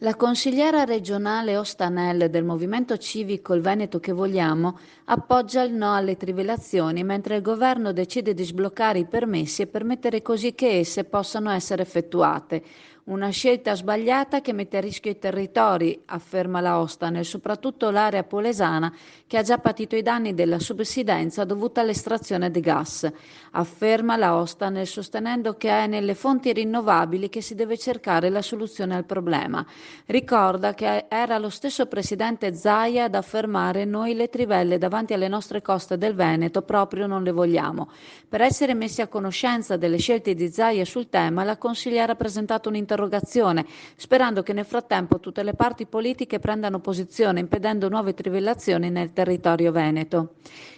La consigliera regionale Ostanel del Movimento Civico Il Veneto che vogliamo appoggia il no alle trivellazioni, mentre il governo decide di sbloccare i permessi e permettere così che esse possano essere effettuate. Una scelta sbagliata che mette a rischio i territori, afferma la Ostanel, soprattutto l'area polesana che ha già patito i danni della subsidenza dovuta all'estrazione di gas. Afferma la Ostanel sostenendo che è nelle fonti rinnovabili che si deve cercare la soluzione al problema. Ricorda che era lo stesso presidente Zaia ad affermare: noi le trivelle davanti alle nostre coste del Veneto proprio non le vogliamo. Per essere messi a conoscenza delle scelte di Zaia sul tema, la consigliera ha presentato un'interrogazione, sperando che nel frattempo tutte le parti politiche prendano posizione, impedendo nuove trivellazioni nel territorio veneto.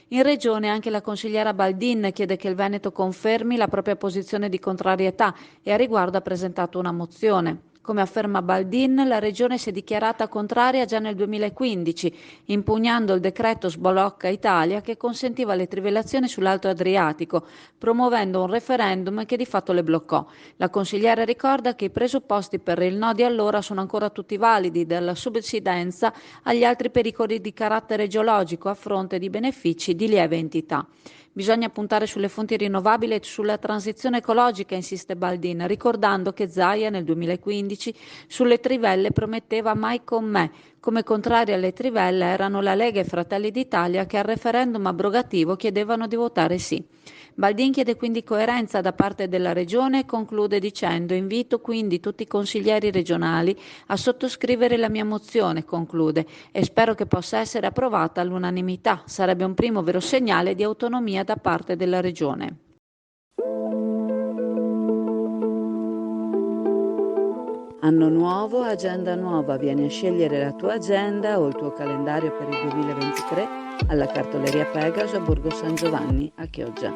In regione anche la consigliera Baldin chiede che il Veneto confermi la propria posizione di contrarietà e a riguardo ha presentato una mozione. Come afferma Baldin, la Regione si è dichiarata contraria già nel 2015, impugnando il decreto Sblocca Italia che consentiva le trivellazioni sull'Alto Adriatico, promuovendo un referendum che di fatto le bloccò. La consigliera ricorda che i presupposti per il no di allora sono ancora tutti validi, dalla subsidenza agli altri pericoli di carattere geologico a fronte di benefici di lieve entità. Bisogna puntare sulle fonti rinnovabili e sulla transizione ecologica, insiste Baldin, ricordando che Zaia nel 2015 sulle trivelle prometteva mai con me. Come contrari alle trivelle erano la Lega e Fratelli d'Italia che al referendum abrogativo chiedevano di votare sì. Baldin chiede quindi coerenza da parte della Regione e conclude dicendo: invito quindi tutti i consiglieri regionali a sottoscrivere la mia mozione, conclude, e spero che possa essere approvata all'unanimità. Sarebbe un primo vero segnale di autonomia da parte della Regione. Anno nuovo, agenda nuova. Vieni a scegliere la tua agenda o il tuo calendario per il 2023 alla cartoleria Pegaso a Borgo San Giovanni a Chioggia.